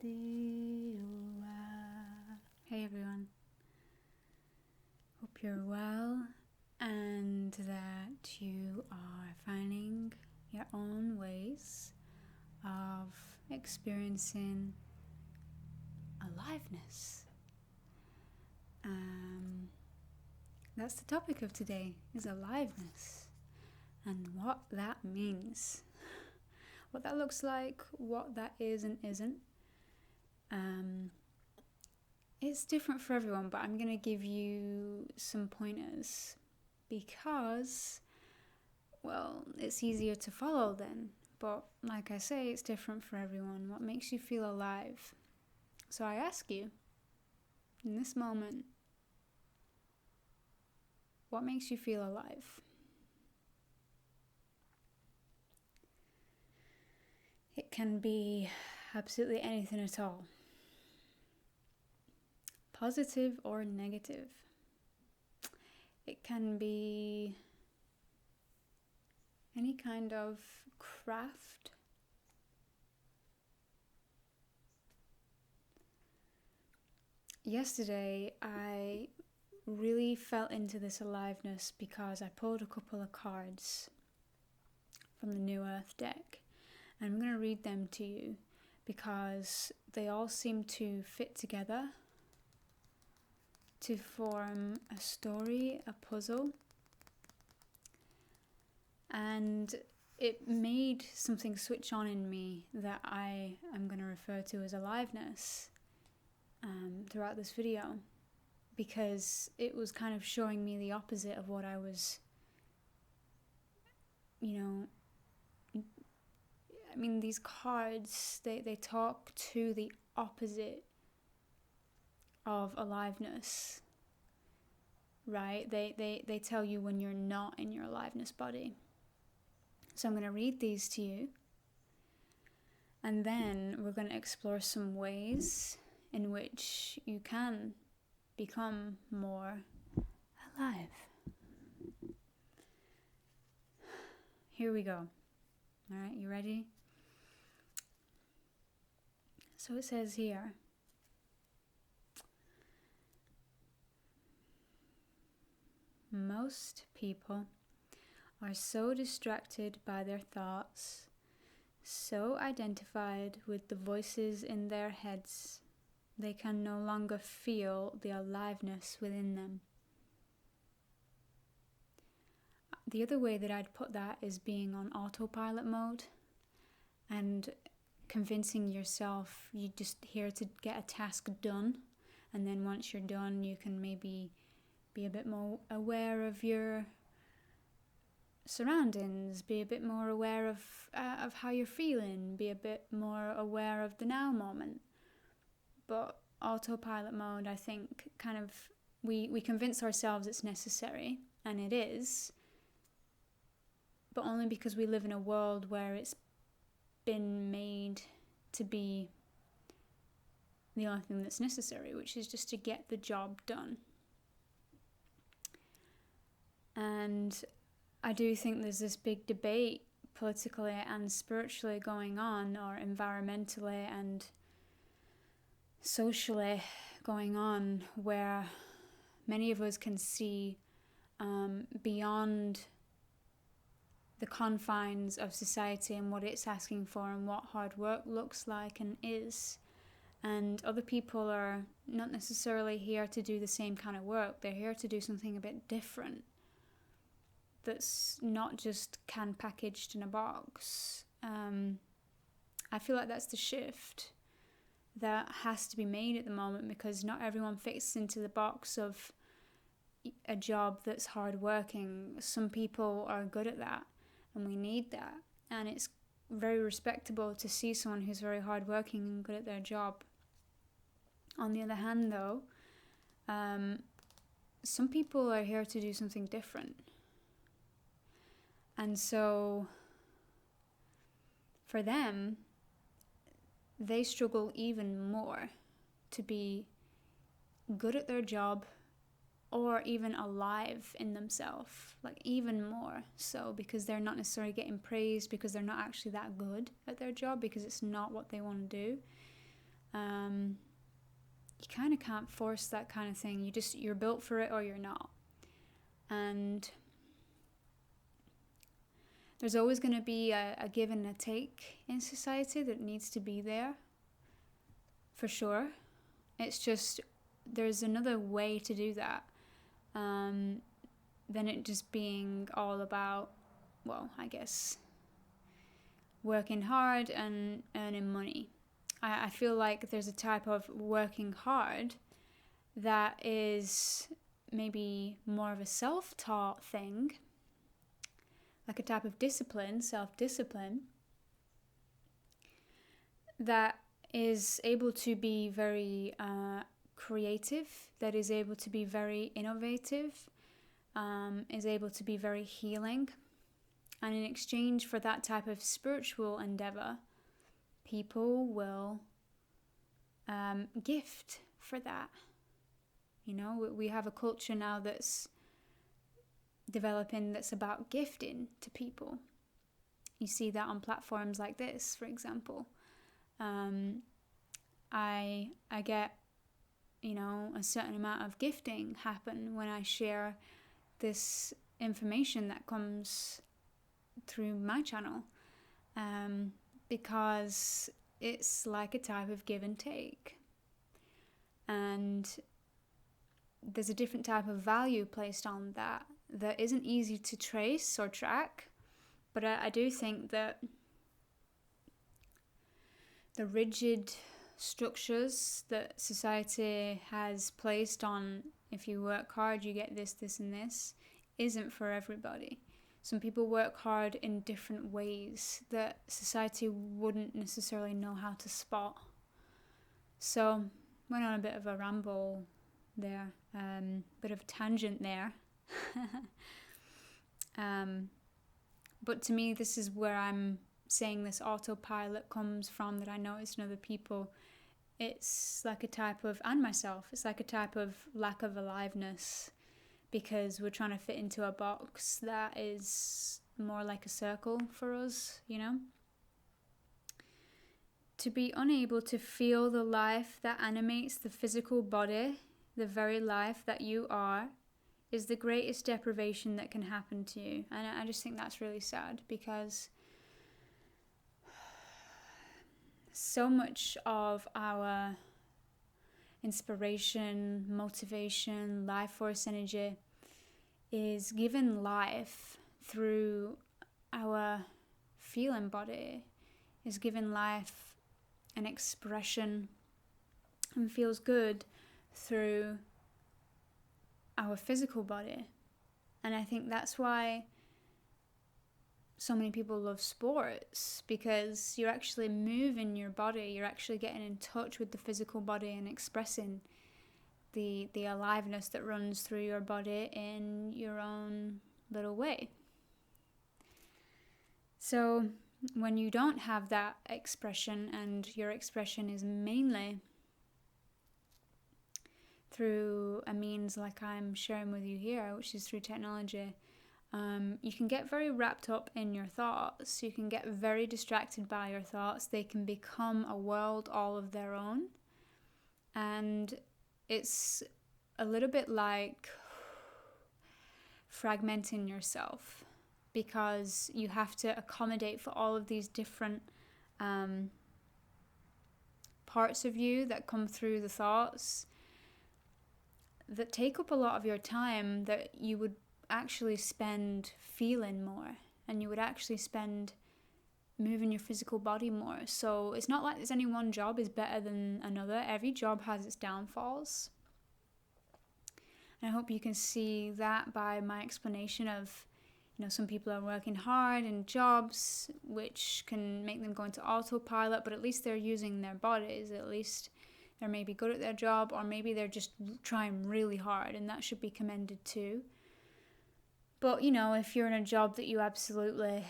Hey everyone, hope you're well and that you are finding your own ways of experiencing aliveness. That's the topic of today, is aliveness and what that means, what that looks like, what that is and isn't. It's different for everyone, but I'm going to give you some pointers because, well, it's easier to follow then. But like I say, it's different for everyone. What makes you feel alive? So I ask you, in this moment, what makes you feel alive? It can be absolutely anything at all. Positive or negative. It can be any kind of craft. Yesterday, I really fell into this aliveness because I pulled a couple of cards from the New Earth deck. And I'm going to read them to you because they all seem to fit together to form a story, a puzzle. And it made something switch on in me that I am going to refer to as aliveness throughout this video, because it was kind of showing me the opposite of what I was, these cards, they talk to the opposite of aliveness, right? They tell you when you're not in your aliveness body. So I'm going to read these to you, and then we're going to explore some ways in which you can become more alive. Here we go. All right, you ready? So it says here, most people are so distracted by their thoughts, so identified with the voices in their heads, they can no longer feel the aliveness within them. The other way that I'd put that is being on autopilot mode and convincing yourself you're just here to get a task done, and then once you're done you can maybe be a bit more aware of your surroundings, be a bit more aware of how you're feeling, be a bit more aware of the now moment. But autopilot mode, I think, kind of we convince ourselves it's necessary, and it is, but only because we live in a world where it's been made to be the only thing that's necessary, which is just to get the job done. And I do think there's this big debate politically and spiritually going on, or environmentally and socially going on, where many of us can see beyond the confines of society and what it's asking for and what hard work looks like and is. And other people are not necessarily here to do the same kind of work. They're here to do something a bit different, that's not just packaged in a box. I feel like that's the shift that has to be made at the moment, because not everyone fits into the box of a job that's hard working. Some people are good at that, and we need that, and it's very respectable to see someone who's very hard working and good at their job. On the other hand, though, some people are here to do something different. And so for them, they struggle even more to be good at their job or even alive in themselves, like even more so, because they're not necessarily getting praised because they're not actually that good at their job, because it's not what they want to do. you kind of can't force that kind of thing. You're built for it or you're not. And there's always going to be a give and a take in society that needs to be there, for sure. It's just, there's another way to do that than it just being all about, well, I guess, working hard and earning money. I feel like there's a type of working hard that is maybe more of a self-taught thing, like a type of discipline, self-discipline, that is able to be very creative, that is able to be very innovative, is able to be very healing. And in exchange for that type of spiritual endeavor, people will gift for that. You know, we have a culture now that's developing that's about gifting to people. You see that on platforms like this, for example. I get, you know, a certain amount of gifting happen when I share this information that comes through my channel, because it's like a type of give and take, and there's a different type of value placed on that isn't easy to trace or track. But I do think that the rigid structures that society has placed on, if you work hard you get this, this and this, isn't for everybody. Some people work hard in different ways that society wouldn't necessarily know how to spot. So, went on a bit of a ramble there, bit of a tangent there. But to me, this is where I'm saying this autopilot comes from, that I noticed in other people. It's like a type of, and myself, it's like a type of lack of aliveness, because we're trying to fit into a box that is more like a circle for us, you know? To be unable to feel the life that animates the physical body, the very life that you are, is the greatest deprivation that can happen to you. And I just think that's really sad, because so much of our inspiration, motivation, life force energy is given life through our feeling body, is given life an expression, and feels good through our physical body. And I think that's why so many people love sports, because you're actually moving your body, you're actually getting in touch with the physical body and expressing the aliveness that runs through your body in your own little way. So when you don't have that expression, and your expression is mainly through a means like I'm sharing with you here, which is through technology, you can get very wrapped up in your thoughts. You can get very distracted by your thoughts. They can become a world all of their own. And it's a little bit like fragmenting yourself, because you have to accommodate for all of these different parts of you that come through the thoughts, that take up a lot of your time, that you would actually spend feeling more, and you would actually spend moving your physical body more. So it's not like there's any one job is better than another. Every job has its downfalls. And I hope you can see that by my explanation of, you know, some people are working hard in jobs which can make them go into autopilot, but at least they're using their bodies. At least they're maybe good at their job, or maybe they're just trying really hard, and that should be commended too. But, you know, if you're in a job that you absolutely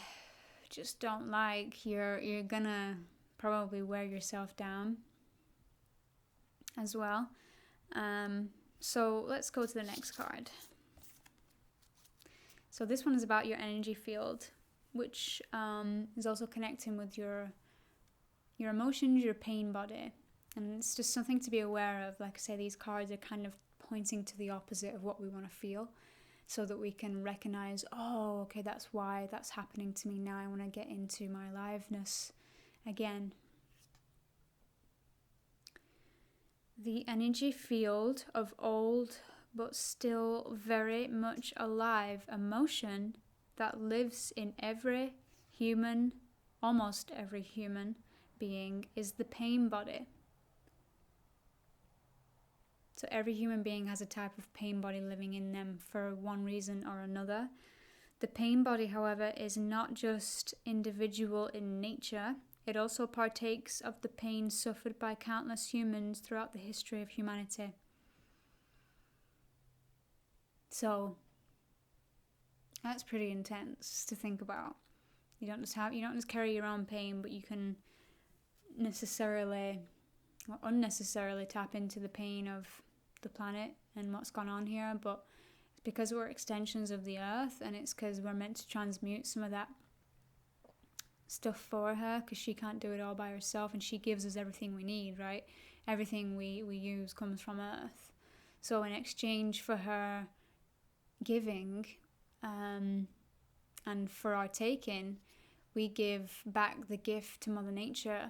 just don't like, you're gonna probably wear yourself down as well. So let's go to the next card. So this one is about your energy field, which is also connecting with your emotions, your pain body. And it's just something to be aware of. Like I say, these cards are kind of pointing to the opposite of what we want to feel, so that we can recognize, oh, okay, that's why that's happening to me now. I want to get into my aliveness again. The energy field of old but still very much alive emotion that lives in every human, almost every human being, is the pain body. So every human being has a type of pain body living in them for one reason or another. The pain body, however, is not just individual in nature. It also partakes of the pain suffered by countless humans throughout the history of humanity. So that's pretty intense to think about. You don't just carry your own pain, but you can necessarily or unnecessarily tap into the pain of the planet and what's gone on here. But it's because we're extensions of the earth, and it's because we're meant to transmute some of that stuff for her, because she can't do it all by herself, and she gives us everything we need, right? Everything we use comes from earth. So in exchange for her giving and for our taking, we give back the gift to Mother Nature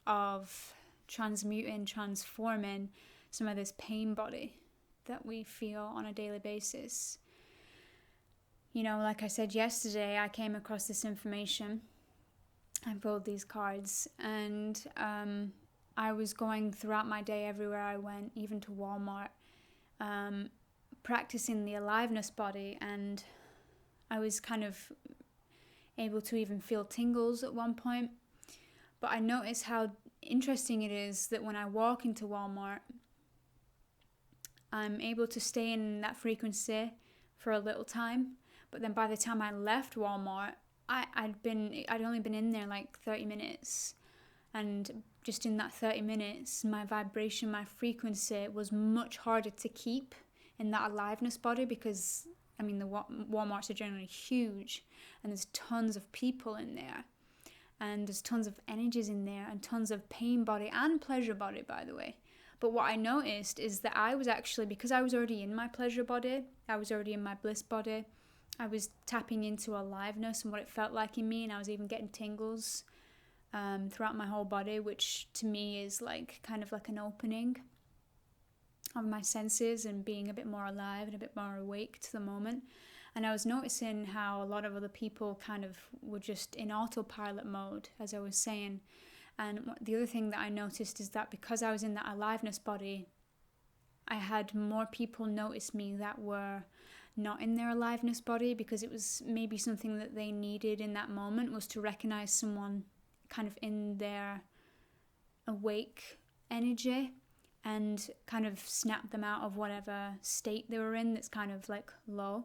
of transmuting, transforming some of this pain body that we feel on a daily basis. You know, like I said yesterday, I came across this information. I pulled these cards, and I was going throughout my day everywhere I went, even to Walmart, practicing the aliveness body, and I was kind of able to even feel tingles at one point. But I noticed how interesting it is that when I walk into Walmart, I'm able to stay in that frequency for a little time, but then by the time I left Walmart, I'd only been in there like 30 minutes, and just in that 30 minutes, my vibration, my frequency was much harder to keep in that aliveness body, because I mean the Walmarts are generally huge, and there's tons of people in there, and there's tons of energies in there, and tons of pain body and pleasure body, by the way. But what I noticed is that I was actually, because I was already in my pleasure body, I was already in my bliss body, I was tapping into aliveness and what it felt like in me, and I was even getting tingles throughout my whole body, which to me is like kind of like an opening of my senses and being a bit more alive and a bit more awake to the moment. And I was noticing how a lot of other people kind of were just in autopilot mode, as I was saying. And the other thing that I noticed is that because I was in that aliveness body, I had more people notice me that were not in their aliveness body, because it was maybe something that they needed in that moment, was to recognize someone kind of in their awake energy and kind of snap them out of whatever state they were in that's kind of like low,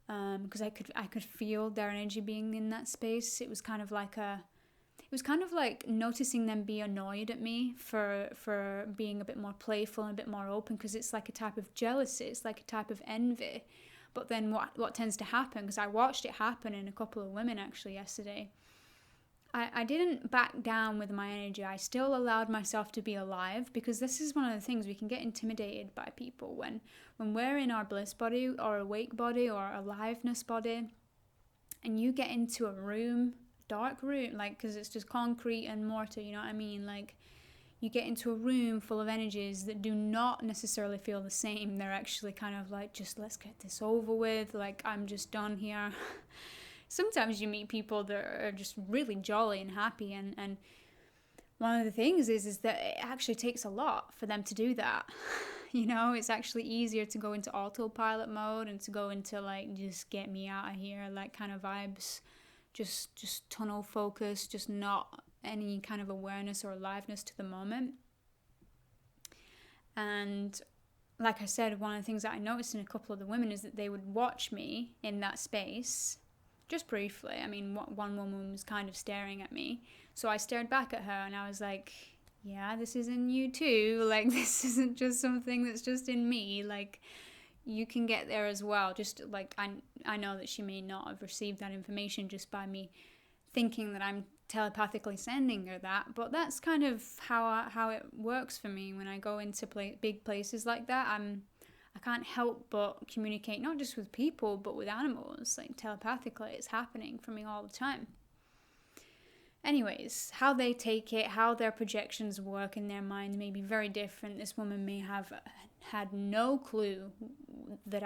because I could feel their energy being in that space. It was kind of like noticing them be annoyed at me for being a bit more playful and a bit more open, because it's like a type of jealousy, it's like a type of envy. But then what tends to happen, because I watched it happen in a couple of women actually yesterday, I didn't back down with my energy. I still allowed myself to be alive, because this is one of the things, we can get intimidated by people when we're in our bliss body or awake body or aliveness body, and you get into a room, dark room, like, because it's just concrete and mortar, you know what I mean? Like, you get into a room full of energies that do not necessarily feel the same. They're actually kind of like, just let's get this over with, like, I'm just done here. Sometimes you meet people that are just really jolly and happy, and one of the things is that it actually takes a lot for them to do that. You know, it's actually easier to go into autopilot mode and to go into like, just get me out of here, like kind of vibes, just tunnel focus, just not any kind of awareness or aliveness to the moment. And like I said, one of the things that I noticed in a couple of the women is that they would watch me in that space, just briefly. I mean, one woman was kind of staring at me, so I stared back at her, and I was like, yeah, this is in you too, like, this isn't just something that's just in me, like, you can get there as well. Just like, I know that she may not have received that information just by me thinking that I'm telepathically sending her that, but that's kind of how it works for me when I go into big places like that. I can't help but communicate, not just with people but with animals, like telepathically. It's happening for me all the time. Anyways, how they take it, how their projections work in their mind may be very different. This woman may have had no clue that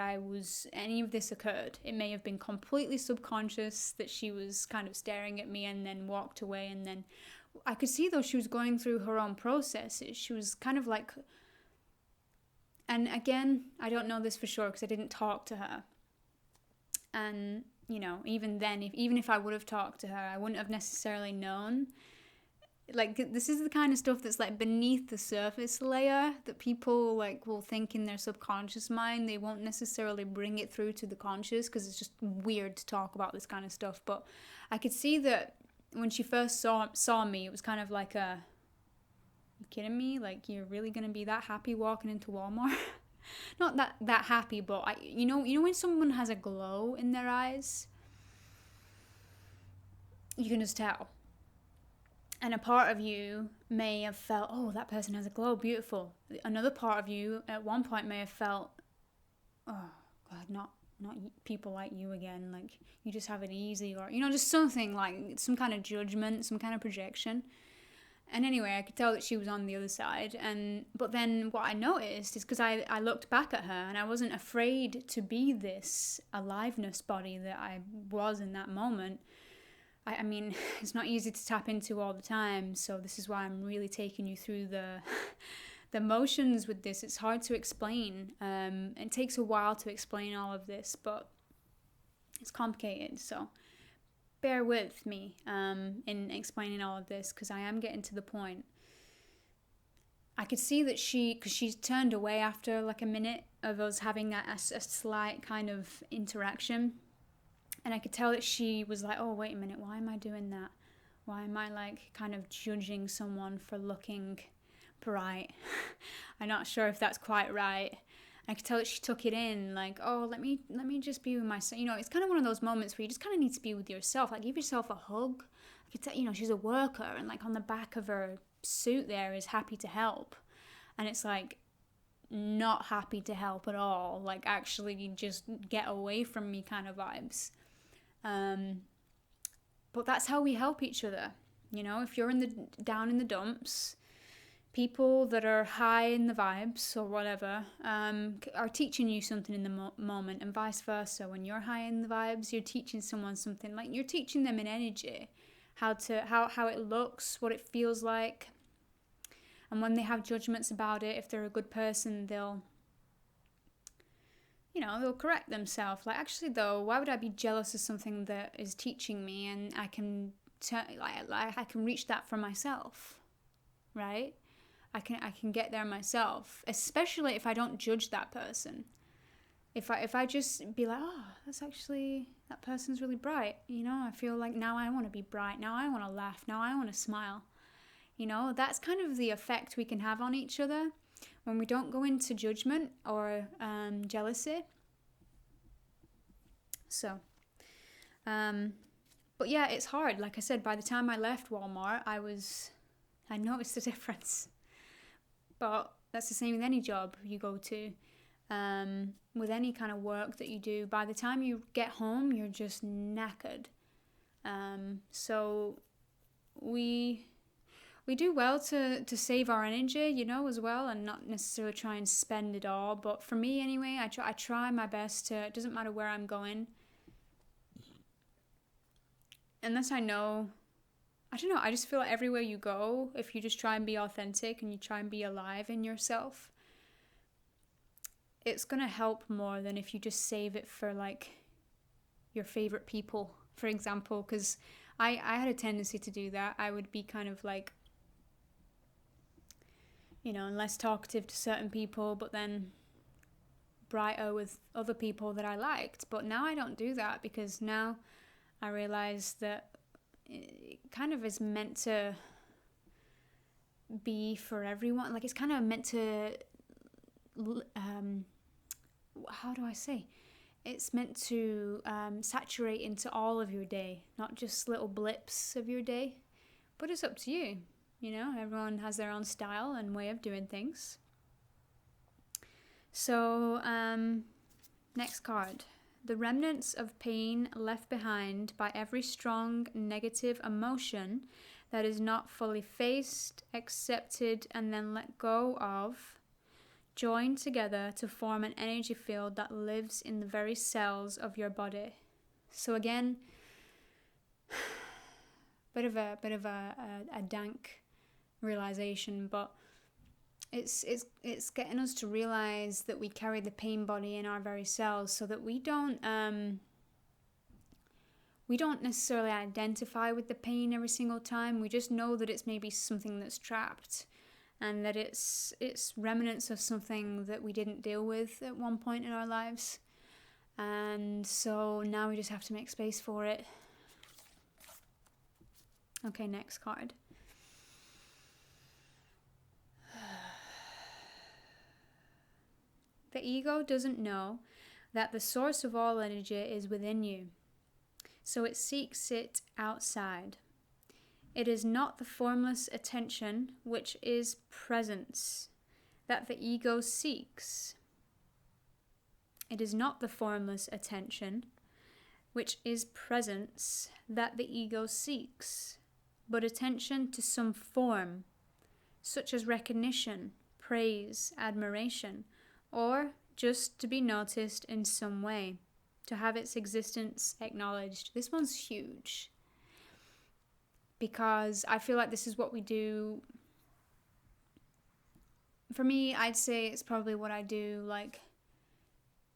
any of this occurred. It may have been completely subconscious, that she was kind of staring at me and then walked away. And then I could see, though, she was going through her own processes. She was kind of like, and again, I don't know this for sure because I didn't talk to her. And even then, even if I would have talked to her, I wouldn't have necessarily known. Like, this is the kind of stuff that's like beneath the surface layer that people like will think in their subconscious mind. They won't necessarily bring it through to the conscious because it's just weird to talk about this kind of stuff. But I could see that when she first saw me, it was kind of like you kidding me? Like, you're really gonna be that happy walking into Walmart? Not that happy, but you know when someone has a glow in their eyes, you can just tell. And a part of you may have felt, oh, that person has a glow, beautiful. Another part of you at one point may have felt, oh God, not people like you again. Like, you just have it easy, or just something like some kind of judgment, some kind of projection. And anyway, I could tell that she was on the other side. But then what I noticed is, because I looked back at her and I wasn't afraid to be this aliveness body that I was in that moment. I mean, it's not easy to tap into all the time. So this is why I'm really taking you through the motions with this. It's hard to explain. It takes a while to explain all of this, but it's complicated. So bear with me in explaining all of this, because I am getting to the point. I could see that because she turned away after like a minute of us having a slight kind of interaction, and I could tell that she was like, oh, wait a minute, why am I doing that? Why am I like kind of judging someone for looking bright? I'm not sure if that's quite right. I could tell that she took it in, like, oh, let me just be with myself. It's kind of one of those moments where you just kind of need to be with yourself. Like, give yourself a hug. I could tell, she's a worker, and like on the back of her suit there is happy to help. And it's like not happy to help at all. Like, actually just get away from me kind of vibes. But that's how we help each other. If you're down in the dumps, people that are high in the vibes or whatever are teaching you something in the moment, and vice versa. When you're high in the vibes, you're teaching someone something. Like, you're teaching them in energy how it looks, what it feels like. And when they have judgments about it, if they're a good person, they'll correct themselves. Like, actually though, why would I be jealous of something that is teaching me, and I can I can reach that for myself, right? I can get there myself, especially if I don't judge that person. If I just be like, oh, that person's really bright, I feel like now I want to be bright, now I want to laugh, now I want to smile. That's kind of the effect we can have on each other when we don't go into judgment or jealousy. So, but yeah, it's hard. Like I said, by the time I left Walmart, I noticed the difference. But that's the same with any job you go to, with any kind of work that you do. By the time you get home, you're just knackered. So we do well to save our energy, as well, and not necessarily try and spend it all. But for me, anyway, I try my best to. It doesn't matter where I'm going, unless I know. I don't know, I just feel like everywhere you go, if you just try and be authentic and you try and be alive in yourself, it's going to help more than if you just save it for like your favorite people, for example. Because I had a tendency to do that. I would be kind of like, less talkative to certain people, but then brighter with other people that I liked. But now I don't do that, because now I realize that it kind of is meant to be for everyone. Like, it's kind of meant to, how do I say? It's meant to saturate into all of your day, not just little blips of your day. But it's up to you. You know, everyone has their own style and way of doing things. So, next card. The remnants of pain left behind by every strong negative emotion that is not fully faced, accepted, and then let go of, join together to form an energy field that lives in the very cells of your body. So again, bit of a dank realization, but it's getting us to realize that we carry the pain body in our very cells, so that we don't necessarily identify with the pain every single time. We just know that it's maybe something that's trapped, and that it's remnants of something that we didn't deal with at one point in our lives. And so now we just have to make space for it. Okay, next card. The ego doesn't know that the source of all energy is within you, so it seeks it outside. It is not the formless attention, which is presence, that the ego seeks. It is not the formless attention, which is presence, that the ego seeks, but attention to some form, such as recognition, praise, admiration, or just to be noticed in some way, to have its existence acknowledged. This one's huge, because I feel like this is what we do. For me, I'd say it's probably what I do like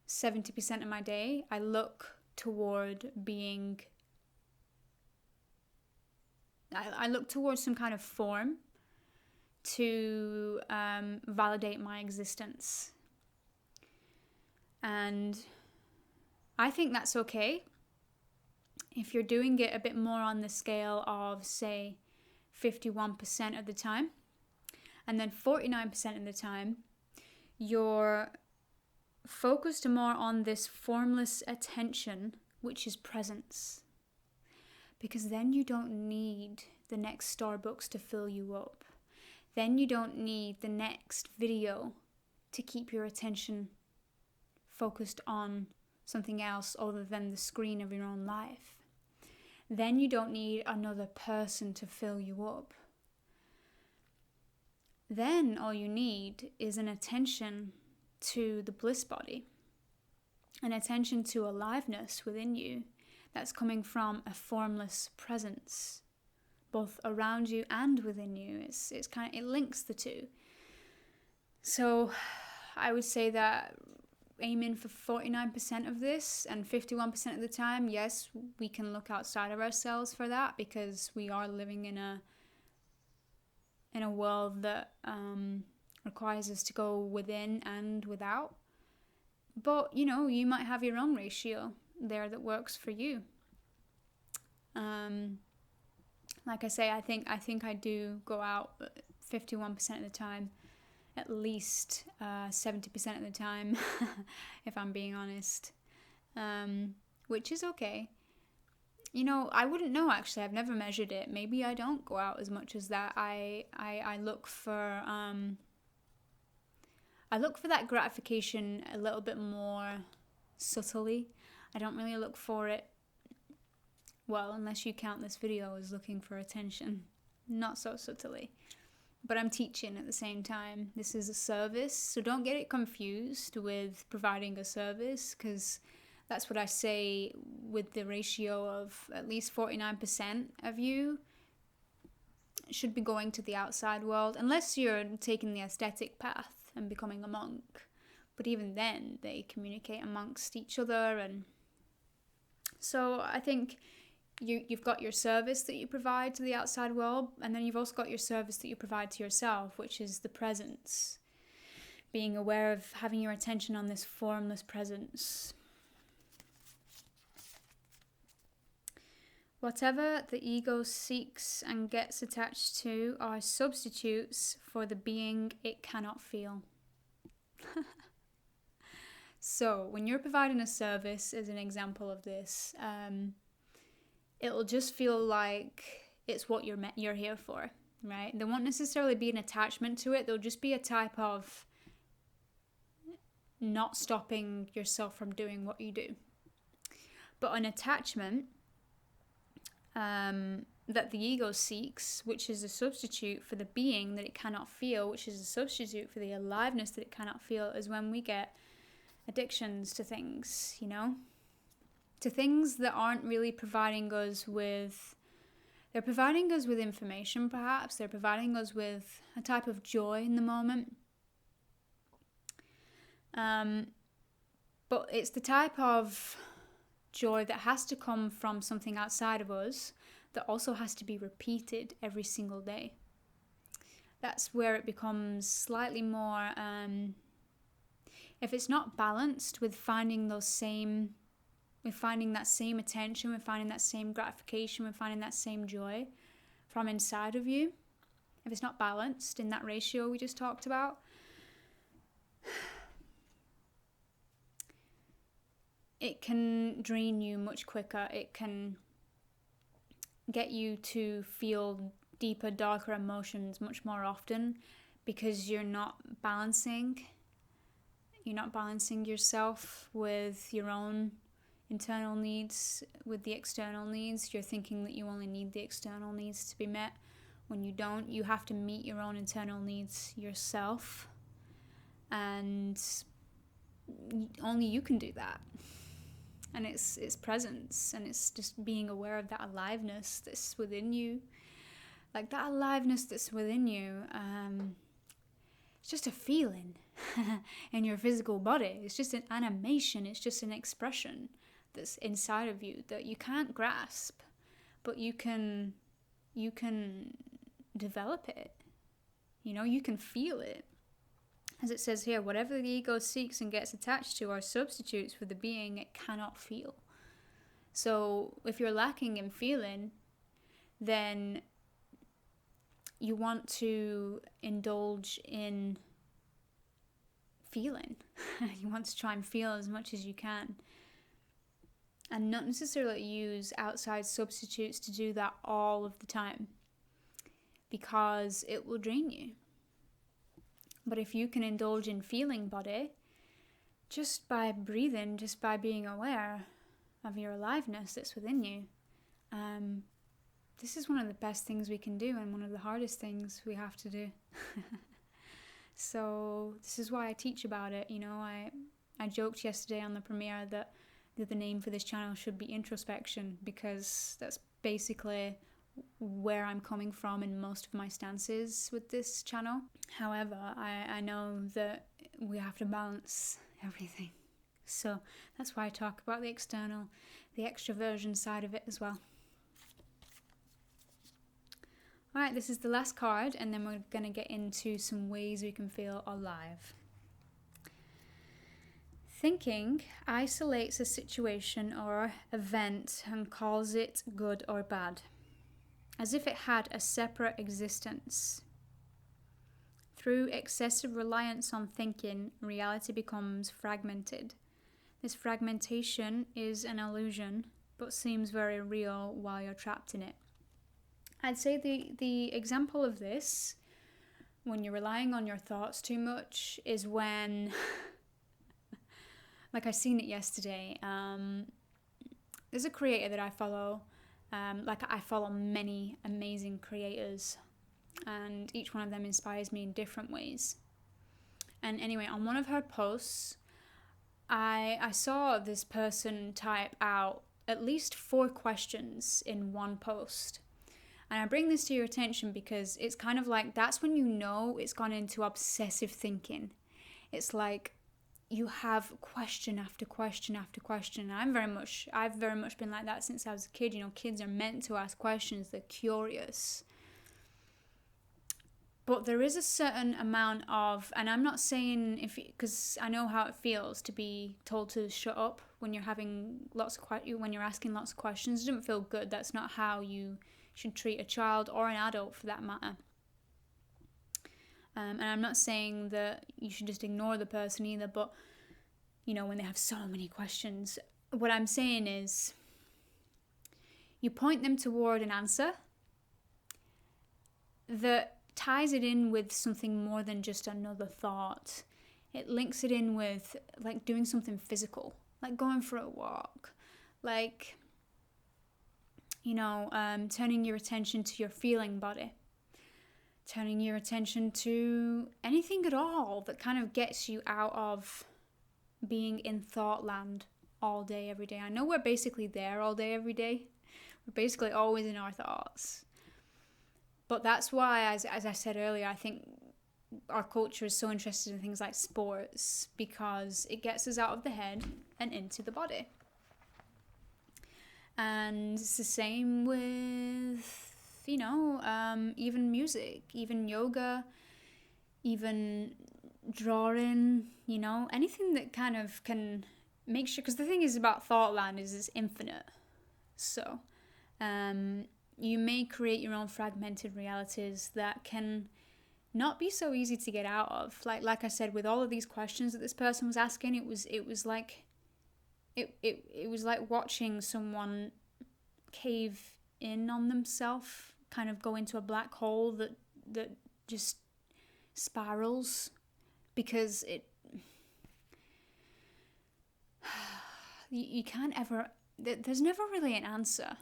70% of my day. I look toward being, I look towards some kind of form to validate my existence. And I think that's okay. If you're doing it a bit more on the scale of, say, 51% of the time, and then 49% of the time, you're focused more on this formless attention, which is presence. Because then you don't need the next Starbucks to fill you up. Then you don't need the next video to keep your attention focused on something else other than the screen of your own life. Then you don't need another person to fill you up. Then all you need is an attention to the bliss body, an attention to aliveness within you that's coming from a formless presence, both around you and within you. It's kind of, it links the two. So I would say that aiming for 49% of this, and 51% of the time, yes, we can look outside of ourselves for that, because we are living in a world that requires us to go within and without. But you know, you might have your own ratio there that works for you. Like I say, I think I do go out 51% of the time, at least 70% of the time, if I'm being honest, which is okay. You know, I wouldn't know actually. I've never measured it. Maybe I don't go out as much as that. I look for that gratification a little bit more subtly. I don't really look for it, well, unless you count this video as looking for attention, not so subtly. But I'm teaching at the same time. This is a service, so don't get it confused with providing a service, because that's what I say with the ratio of at least 49% of you should be going to the outside world, unless you're taking the aesthetic path and becoming a monk. But even then, they communicate amongst each other. And so I think you've got your service that you provide to the outside world, and then you've also got your service that you provide to yourself, which is the presence. Being aware of having your attention on this formless presence. Whatever the ego seeks and gets attached to are substitutes for the being it cannot feel. So, when you're providing a service, as an example of this, it'll just feel like it's what you're here for, right? There won't necessarily be an attachment to it. There'll just be a type of not stopping yourself from doing what you do. But an attachment that the ego seeks, which is a substitute for the being that it cannot feel, which is a substitute for the aliveness that it cannot feel, is when we get addictions to things, to things that aren't really providing us with, they're providing us with information perhaps, they're providing us with a type of joy in the moment. But it's the type of joy that has to come from something outside of us that also has to be repeated every single day. That's where it becomes slightly more, if it's not balanced with finding that same attention, with finding that same gratification, with finding that same joy from inside of you, if it's not balanced in that ratio we just talked about, it can drain you much quicker. It can get you to feel deeper, darker emotions much more often because you're not balancing yourself with your own internal needs, with the external needs. You're thinking that you only need the external needs to be met when you don't. You have to meet your own internal needs yourself, and only you can do that. And it's presence, and it's just being aware of that aliveness that's within you. Like that aliveness that's within you, it's just a feeling in your physical body. It's just an animation, it's just an expression that's inside of you that you can't grasp, but you can develop it. You can feel it. As it says here, whatever the ego seeks and gets attached to are substitutes for the being it cannot feel. So if you're lacking in feeling, then you want to indulge in feeling. You want to try and feel as much as you can. And not necessarily use outside substitutes to do that all of the time, because it will drain you. But if you can indulge in feeling body, just by breathing, just by being aware of your aliveness that's within you, this is one of the best things we can do and one of the hardest things we have to do. So this is why I teach about it. I joked yesterday on the premiere that the name for this channel should be introspection, because that's basically where I'm coming from in most of my stances with this channel. However, I know that we have to balance everything. So that's why I talk about the external, the extroversion side of it as well. Alright, this is the last card, and then we're going to get into some ways we can feel alive. Thinking isolates a situation or event and calls it good or bad, as if it had a separate existence. Through excessive reliance on thinking, reality becomes fragmented. This fragmentation is an illusion, but seems very real while you're trapped in it. I'd say the example of this, when you're relying on your thoughts too much, is when, like I seen it yesterday, there's a creator that I follow. I follow many amazing creators, and each one of them inspires me in different ways. And anyway, on one of her posts, I saw this person type out at least 4 questions in one post. And I bring this to your attention because it's kind of like, that's when you know it's gone into obsessive thinking. It's like you have question after question after question. I've very much been like that since I was a kid. Kids are meant to ask questions. They're curious. But there is a certain amount of, and I'm not saying because I know how it feels to be told to shut up when you're having when you're asking lots of questions. It doesn't feel good. That's not how you should treat a child or an adult for that matter. And I'm not saying that you should just ignore the person either, but when they have so many questions, what I'm saying is you point them toward an answer, that ties it in with something more than just another thought. It links it in with like doing something physical, like going for a walk, like, turning your attention to your feeling body, turning your attention to anything at all that kind of gets you out of being in thought land all day, every day. I know we're basically there all day, every day. We're basically always in our thoughts. But that's why, as I said earlier, I think our culture is so interested in things like sports, because it gets us out of the head and into the body. And it's the same with, even music, even yoga, even drawing, anything that kind of can make sure, because the thing is about Thoughtland is it's infinite. So you may create your own fragmented realities that can not be so easy to get out of. Like I said, with all of these questions that this person was asking, it was like watching someone cave in on themselves, kind of go into a black hole that just spirals, because you can't ever, there's never really an answer.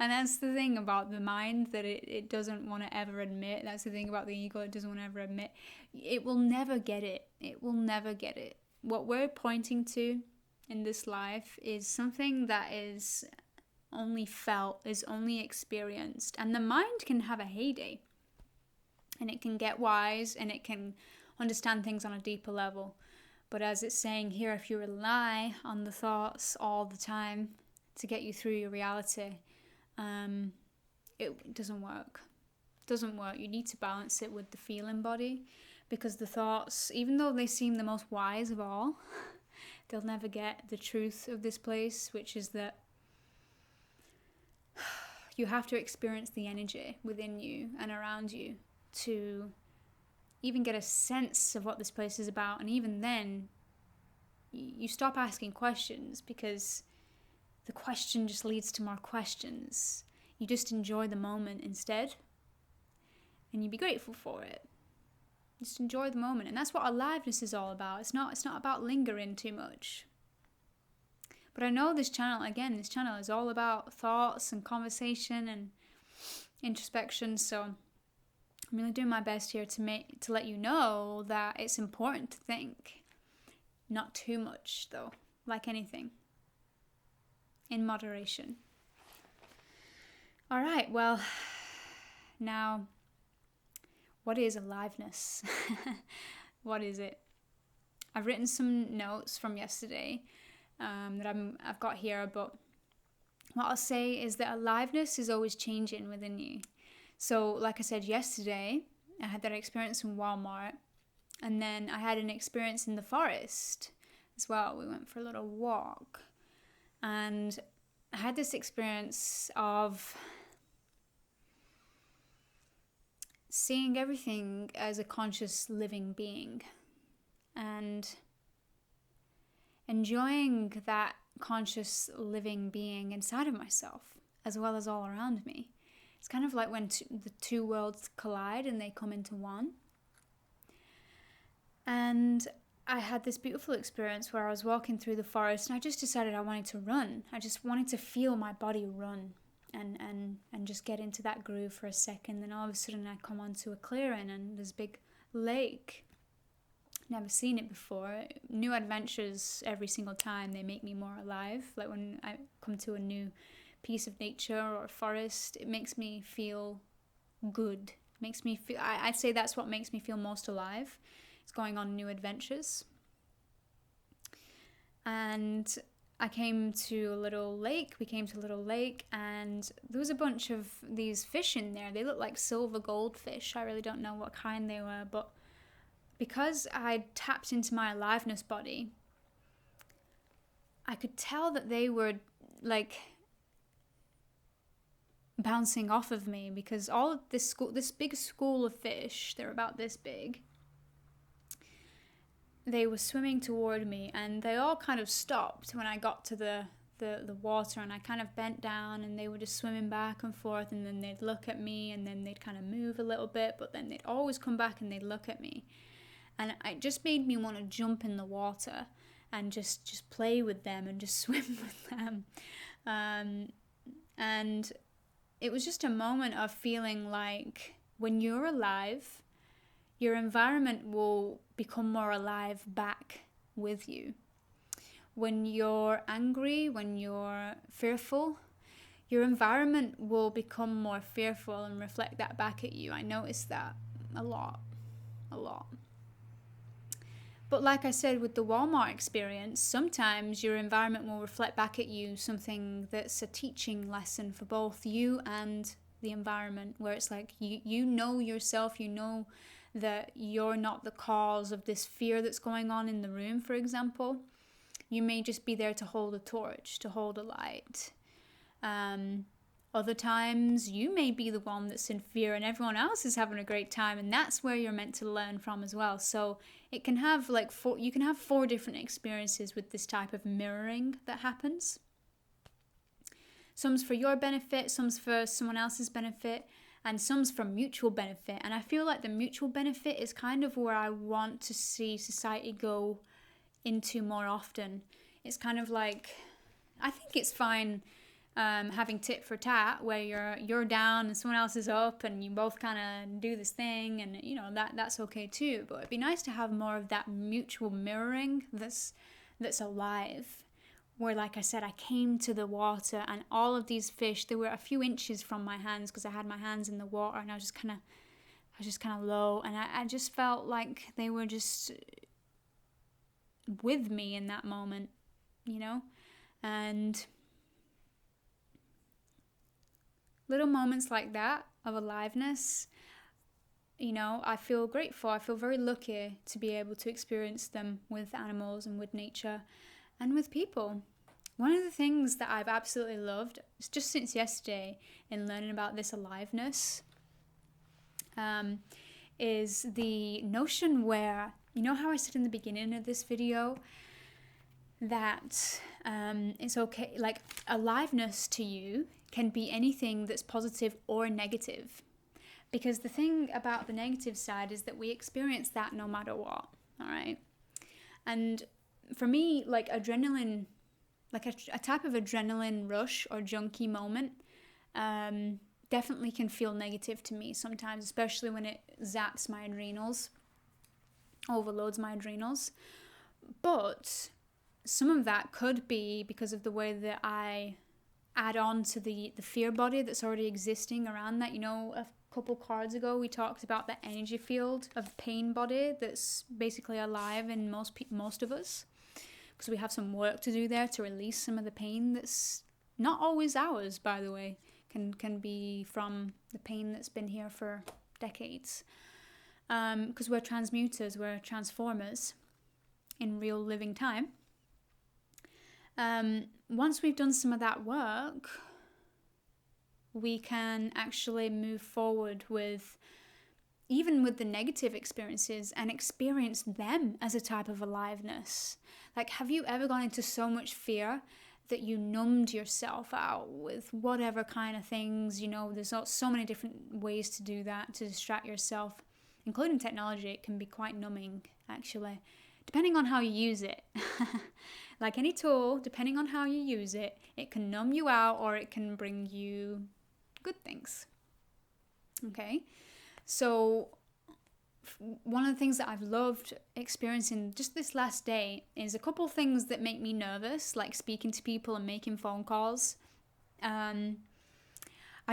And that's the thing about the mind, that it doesn't want to ever admit. That's the thing about the ego, it doesn't want to ever admit. It will never get it. It will never get it. What we're pointing to in this life is something that is only felt, is only experienced. And the mind can have a heyday, and it can get wise, and it can understand things on a deeper level. But as it's saying here, if you rely on the thoughts all the time to get you through your reality, it doesn't work. It doesn't work. You need to balance it with the feeling body, because the thoughts, even though they seem the most wise of all, they'll never get the truth of this place, which is that you have to experience the energy within you and around you to even get a sense of what this place is about. And even then, you stop asking questions, because the question just leads to more questions. You just enjoy the moment instead, and you be grateful for it. Just enjoy the moment. And that's what aliveness is all about. It's not about lingering too much. But I know this channel is all about thoughts and conversation and introspection, so I'm really doing my best here to let you know that it's important to think. Not too much, though, like anything. In moderation. All right, well, now, what is aliveness? What is it? I've written some notes from yesterday that I've got here, but what I'll say is that aliveness is always changing within you. So, like I said yesterday, I had that experience in Walmart, and then I had an experience in the forest as well. We went for a little walk, and I had this experience of seeing everything as a conscious living being, and enjoying that conscious living being inside of myself, as well as all around me. It's kind of like when the two worlds collide and they come into one. And I had this beautiful experience where I was walking through the forest, and I just decided I wanted to run. I just wanted to feel my body run and just get into that groove for a second. Then all of a sudden I come onto a clearing, and there's a big lake. Never seen it before. New adventures every single time. They make me more alive. Like when I come to a new piece of nature or a forest, it makes me feel good. Makes me feel. I'd say that's what makes me feel most alive. It's going on new adventures. And I came to a little lake. We came to a little lake, and there was a bunch of these fish in there. They looked like silver goldfish. I really don't know what kind they were, but because I tapped into my aliveness body, I could tell that they were like bouncing off of me, because all of this big school of fish, they're about this big, they were swimming toward me, and they all kind of stopped when I got to the the water, and I kind of bent down, and they were just swimming back and forth, and then they'd look at me, and then they'd kind of move a little bit, but then they'd always come back and they'd look at me. And it just made me want to jump in the water and just play with them and just swim with them. And it was just a moment of feeling like when you're alive, your environment will become more alive back with you. When you're angry, when you're fearful, your environment will become more fearful and reflect that back at you. I noticed that a lot. But like I said, with the Walmart experience, sometimes your environment will reflect back at you something that's a teaching lesson for both you and the environment, where it's like you know yourself, you know that you're not the cause of this fear that's going on in the room, for example. You may just be there to hold a torch, to hold a light. Other times, you may be the one that's in fear and everyone else is having a great time, and that's where you're meant to learn from as well. So it can have you can have 4 different experiences with this type of mirroring that happens. Some's for your benefit, some's for someone else's benefit, and some's for mutual benefit. And I feel like the mutual benefit is kind of where I want to see society go into more often. It's kind of like, I think it's fine having tit for tat, where you're down and someone else is up, and you both kind of do this thing, and that's okay too. But it'd be nice to have more of that mutual mirroring that's alive, where, like I said, I came to the water and all of these fish, they were a few inches from my hands because I had my hands in the water, and I was just kind of low, and I just felt like they were just with me in that moment, and little moments like that of aliveness, I feel grateful. I feel very lucky to be able to experience them with animals and with nature and with people. One of the things that I've absolutely loved, just since yesterday, in learning about this aliveness, is the notion where, how I said in the beginning of this video that it's okay, like aliveness to you can be anything that's positive or negative. Because the thing about the negative side is that we experience that no matter what, all right? And for me, like adrenaline, like a type of adrenaline rush or junkie moment, definitely can feel negative to me sometimes, especially when it zaps my adrenals, overloads my adrenals. But some of that could be because of the way that I add on to the fear body that's already existing around that. A couple cards ago we talked about the energy field of pain body that's basically alive in most of us, because we have some work to do there to release some of the pain that's not always ours, by the way. Can be from the pain that's been here for decades, because we're transmuters, we're transformers in real living time. Once we've done some of that work, we can actually move forward with the negative experiences and experience them as a type of aliveness. Like, have you ever gone into so much fear that you numbed yourself out with whatever kind of things? There's so many different ways to do that, to distract yourself, including technology. It can be quite numbing, actually, depending on how you use it. Like any tool, depending on how you use it, it can numb you out or it can bring you good things. Okay? So one of the things that I've loved experiencing just this last day is a couple things that make me nervous, like speaking to people and making phone calls. I've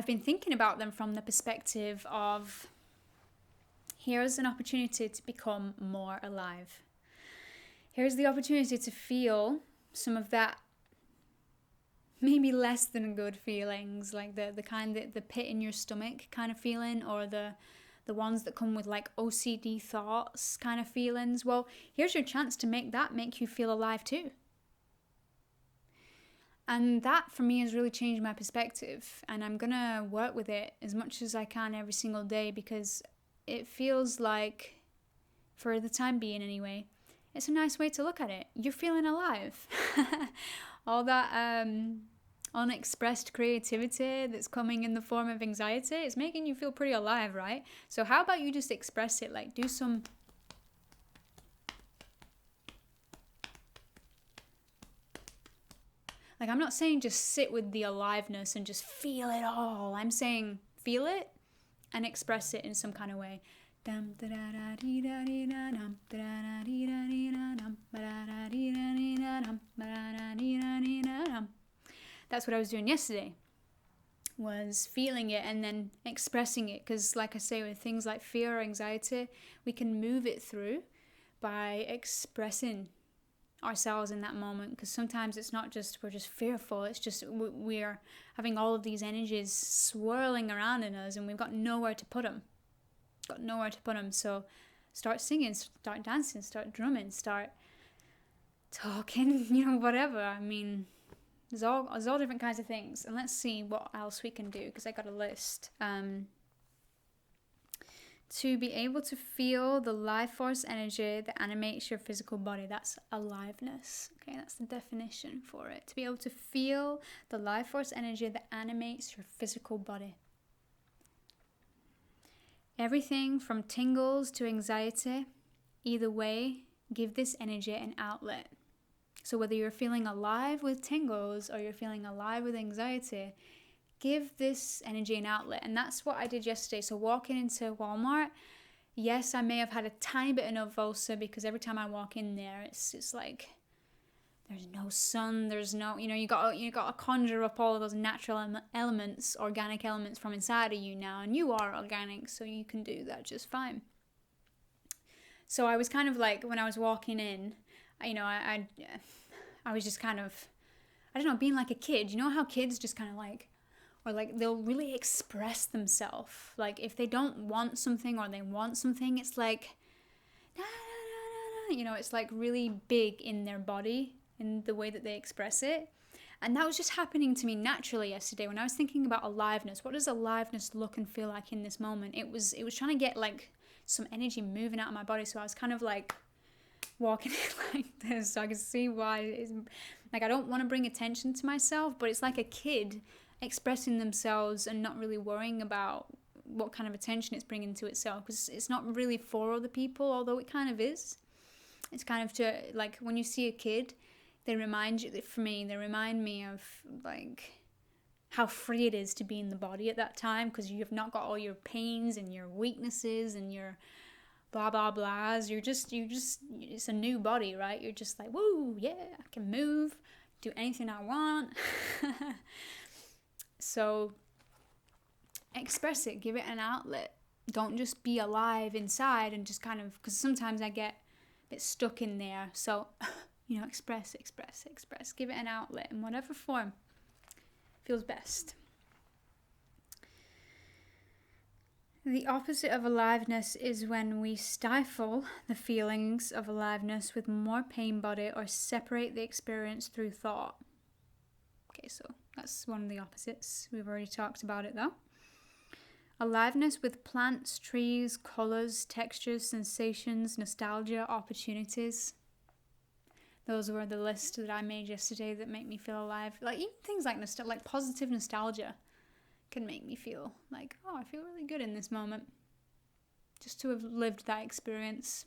been thinking about them from the perspective of, here's an opportunity to become more alive. Here's the opportunity to feel some of that maybe less than good feelings, like the kind that the pit in your stomach kind of feeling, or the ones that come with like OCD thoughts kind of feelings. Well, here's your chance to make you feel alive too. And that for me has really changed my perspective, and I'm gonna work with it as much as I can every single day, because it feels like, for the time being anyway, it's a nice way to look at it. You're feeling alive. all that unexpressed creativity that's coming in the form of anxiety, it's making you feel pretty alive, right? So how about you just express it? Like, do some... Like, I'm not saying just sit with the aliveness and just feel it all. I'm saying feel it and express it in some kind of way. That's what I was doing yesterday, was feeling it and then expressing it. Because like I say, with things like fear or anxiety, we can move it through by expressing ourselves in that moment. Because sometimes it's not just we're just fearful, it's just we're having all of these energies swirling around in us and we've got nowhere to put them. So start singing, start dancing, start drumming, start talking, whatever. I mean, there's all different kinds of things. And let's see what else we can do, because I got a list. To be able to feel the life force energy that animates your physical body. That's aliveness. Okay, that's the definition for it. To be able to feel the life force energy that animates your physical body. Everything from tingles to anxiety, either way, give this energy an outlet. So whether you're feeling alive with tingles or you're feeling alive with anxiety, give this energy an outlet. And that's what I did yesterday. So walking into Walmart, yes, I may have had a tiny bit of nervosa because every time I walk in there, it's like there's no sun, there's no, you got to conjure up all of those natural elements, organic elements from inside of you now, and you are organic, so you can do that just fine. So I was kind of like, when I was walking in, I was just kind of, I don't know, being like a kid. You know how kids just kind of like, or like they'll really express themselves. Like if they don't want something or they want something, it's like, it's like really big in their body, in the way that they express it. And that was just happening to me naturally yesterday when I was thinking about aliveness. What does aliveness look and feel like in this moment? It was trying to get like some energy moving out of my body. So I was kind of like walking like this, so I could see why it's like I don't want to bring attention to myself, but it's like a kid expressing themselves and not really worrying about what kind of attention it's bringing to itself, because it's not really for other people, although it kind of is. It's kind of to, like, when you see a kid, they remind me of like how free it is to be in the body at that time, because you've not got all your pains and your weaknesses and your blah blah blahs. You're just it's a new body, right? You're just like, woo, yeah, I can move, do anything I want. So express it, give it an outlet. Don't just be alive inside and just kind of, because sometimes I get a bit stuck in there. So express, give it an outlet in whatever form feels best. The opposite of aliveness is when we stifle the feelings of aliveness with more pain body or separate the experience through thought. Okay, so that's one of the opposites. We've already talked about it though. Aliveness with plants, trees, colours, textures, sensations, nostalgia, opportunities. Those were the list that I made yesterday that make me feel alive. Like even things like positive nostalgia can make me feel like, oh, I feel really good in this moment. Just to have lived that experience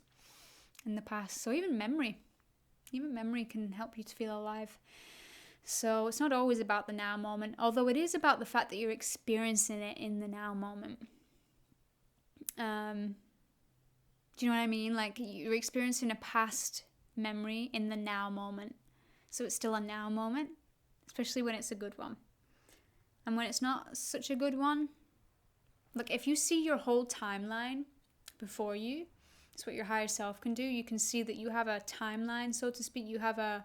in the past. So even memory can help you to feel alive. So it's not always about the now moment, although it is about the fact that you're experiencing it in the now moment. Do you know what I mean? Like you're experiencing a past memory in the now moment. So it's still a now moment, especially when it's a good one. And when it's not such a good one, look, if you see your whole timeline before you, it's what your higher self can do. You can see that you have a timeline, so to speak. You have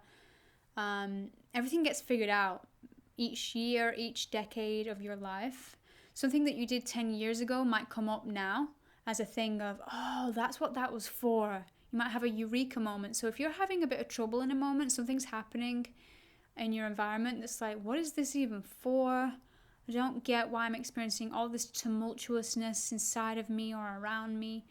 everything gets figured out each year, each decade of your life. Something that you did 10 years ago might come up now as a thing of, oh, that's what that was for. You might have a eureka moment. So if you're having a bit of trouble in a moment, something's happening in your environment that's like, what is this even for? I don't get why I'm experiencing all this tumultuousness inside of me or around me.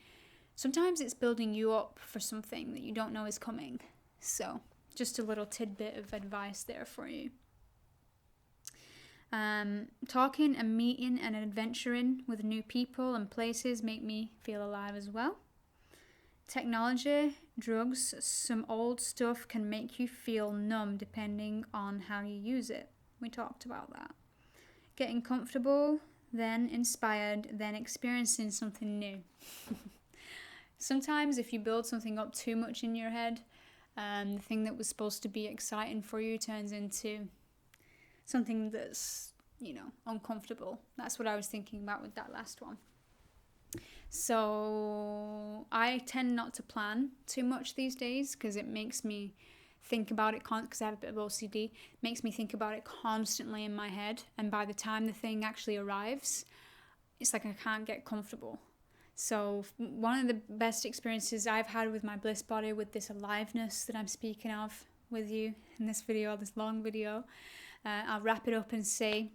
Sometimes it's building you up for something that you don't know is coming. So just a little tidbit of advice there for you. Talking and meeting and adventuring with new people and places make me feel alive as well. Technology, drugs, some old stuff can make you feel numb depending on how you use it. We talked about that. Getting comfortable, then inspired, then experiencing something new. Sometimes if you build something up too much in your head, the thing that was supposed to be exciting for you turns into something that's, uncomfortable. That's what I was thinking about with that last one. So I tend not to plan too much these days because it makes me think about it, because I have a bit of OCD, it makes me think about it constantly in my head. And by the time the thing actually arrives, it's like I can't get comfortable. So one of the best experiences I've had with my bliss body, with this aliveness that I'm speaking of with you in this video, this long video, I'll wrap it up and say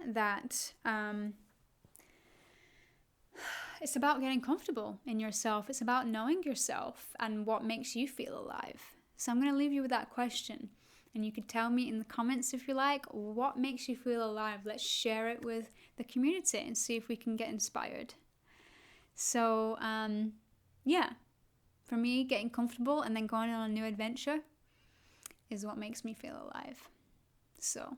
that it's about getting comfortable in yourself. It's about knowing yourself and what makes you feel alive. So I'm going to leave you with that question. And you can tell me in the comments if you like, what makes you feel alive? Let's share it with the community and see if we can get inspired. So, for me, getting comfortable and then going on a new adventure is what makes me feel alive. So,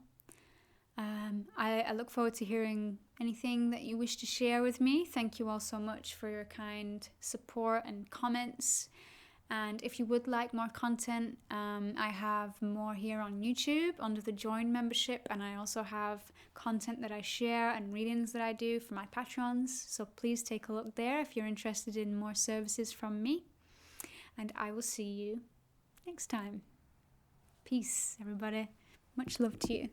I look forward to hearing anything that you wish to share with me. Thank you all so much for your kind support and comments. And if you would like more content, I have more here on YouTube under the Join membership, and I also have content that I share and readings that I do for my patrons. So please take a look there if you're interested in more services from me. And I will see you next time. Peace, everybody. Much love to you.